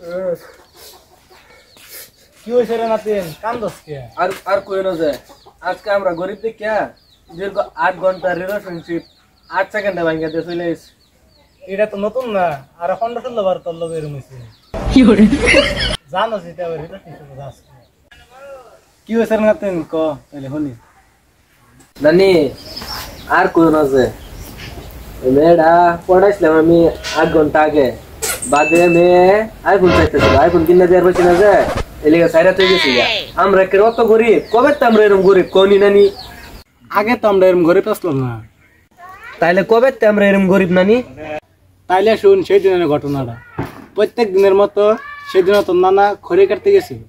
কি হইছে রে নাতিন কান্দস কে আর কই না যায় আজকে আমরা গরিব দেখিয়া দীর্ঘ 8 ঘন্টা রিলেশনশিপ 8 সেকেন্ডে ভাঙিয়ে দিয়ে চলে এসেছি। এটা তো নতুন না আর 15-16 বার তোর লগে এরম হইছে কি করে জানো যেটা ওই রিলেশনশিপ আছে কি হইছে রে নাতিন ক তাহলে শুনি নানি আর কই না যায় মেয়েটা পড়াইছিলাম আমি 8 ঘন্টা আগে বাদে মেয়ে আইফোন চাইতেছিল আইফোন কিনে দেওয়ার পাচ্ছি না যে এলিগা সাইরা তুই গেছি আমরা কত গরিব কবে তো আমরা এরকম গরিব কোনি নানি আগে তো আমরা এরম গরিব আসলাম না তাইলে কবে তো আমরা এরকম গরিব নানি তাইলে শুন সেই দিনের ঘটনাটা প্রত্যেক দিনের মতো সেদিন তো নানা খড়ি কাটতে গেছিল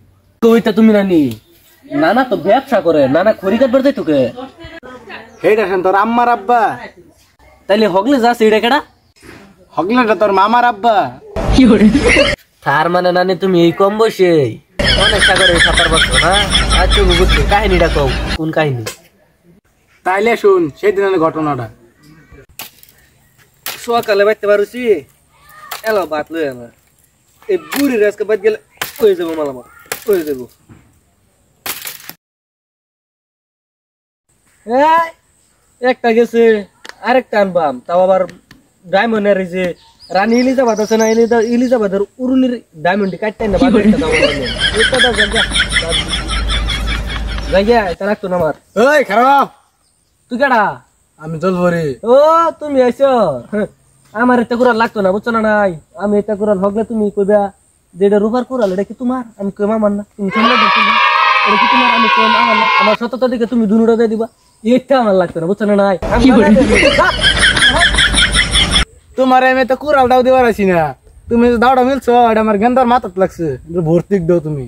কইতা তুমি নানি নানা তো ব্যবসা করে নানা খড়ি কাটবার যাই তোকে সেইটা শুন তোর আম্মার আব্বা তাইলে হগলে যাস এটা কেডা হগলেটা তোর মামার আব্বা তার মানে নানি তুমি এই কম বসে অনেক সাগরে সাঁতার পারছো না আচ্ছা বুঝছি কাহিনীটা কও কোন কাহিনী তাইলে শুন সেই দিনের ঘটনাটা সকালে বাইতে পারছি এলো ভাত লই আমার এই বুড়ি রাজকে বাদ গেলে হয়ে যাবো মালামা হয়ে যাবো একটা গেছে আরেকটা আনবাম তাও আবার ডায়মন্ডের যে রানী ইলিজাবাদ আছে না ইলিজাবাদের উরুলির ডায়মন্ডটি কাটতে না জায়গা এটা রাখতো না আমার ওই খারাপ তুই কেডা আমি জলভরি ও তুমি আইছো আমার এটা কুড়াল লাগতো না বুঝছো না নাই আমি এটা কুড়াল হগলে তুমি কইবা যে এটা রূপার কুড়াল এটা কি তোমার আমি কইম আমার না তুমি শুনলে এটা কি তোমার আমি কইম আমার না আমার সততা দিকে তুমি দুনুটা দিয়ে দিবা এটা আমার লাগতো না বুঝছো না নাই তোমার আমি তো কুড়ালটাও দেওয়ার আছি না তুমি দাওটা মিলছো এটা আমার গেন্দার মাথাত লাগছে ভর্তি দাও তুমি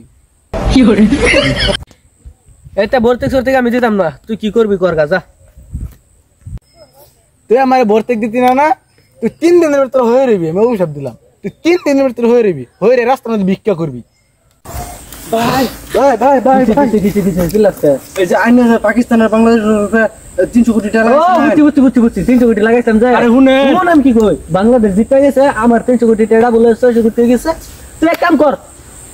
এটা ভর্তি সরতে আমি দিতাম না তুই কি করবি কর গা যা তুই আমার ভর্তি দিতি না না তুই 3 দিনের ভিতরে হয়ে রবি আমি অভিশাপ দিলাম তুই 3 দিনের ভিতরে হয়ে রবি হয়ে রে রাস্তার মধ্যে ভিক্ষা করবি ভাই ভাই ভাই ভাই কি লাগছে এই যে আইনে পাকিস্তানের বাংলাদেশের 300 কোটি টাকা বুঝছি 300 কোটি লাগাইতাম যায় আরে শুনে কোন নাম কি কই বাংলাদেশ জিতে গেছে আমার 300 কোটি টাকা বলে 600 কোটি গেছে তুই এক কাম কর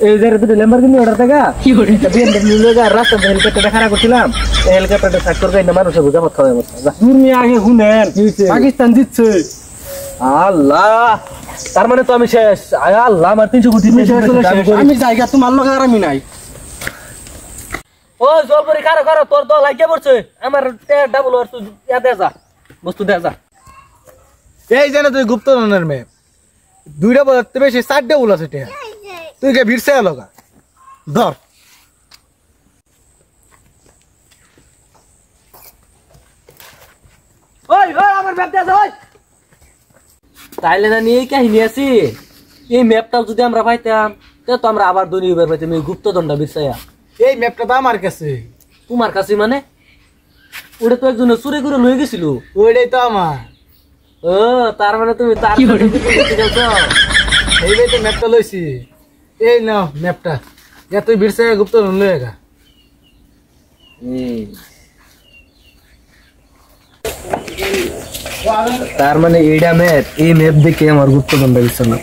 এই যে দুটো ল্যাম্বরগিনি অর্ডার টাকা কি করে বিএমডব্লিউ লগা রাস্তা হেলিকপ্টারটা খারাপ করছিলাম এই হেলিকপ্টারটা সাক করে না মানুষ বুঝা মত খাওয়া মত তুমি আগে শুনেন পাকিস্তান জিতছে আল্লাহ তার মানে তো আমি শেষ আয় আল্লাহ আমার 300 কোটি আমি জায়গা তোমার লগে আর আমি নাই ও জলপরি খারাপ খারাপ তোর তো লাগিয়ে পড়ছে আমার ডাবল আর তুই দে যা বস্তু দে যা এই জানে তুই গুপ্তধনের মেয়ে 2টা বলতে বেশি 4টা বল আছে এটা তুই কে ভিড়ছে লগা ধর ওই ওই আমার ম্যাপ দে ওই তাইলে না নিয়ে কাহিনী আছে এই ম্যাপটা যদি আমরা পাইতাম তাহলে তো আমরা আবার ধনী হইবার পাইতাম এই গুপ্তধনটা বিছায়া এই ম্যাপটা তো আমার কাছে তোমার কাছে মানে ওটা তো একজন চুরি করে লয়ে গেছিল ওইটাই তো আমার ও তার মানে তুমি তার এইটাই তো ম্যাপটা লইছি এই নাও ম্যাপটা ইয়া তুই ভিড়ছে গুপ্তধন লয়ে গা তার মানে এইটা ম্যাপ এই ম্যাপ দেখে আমার গুপ্তধনটা বিছানো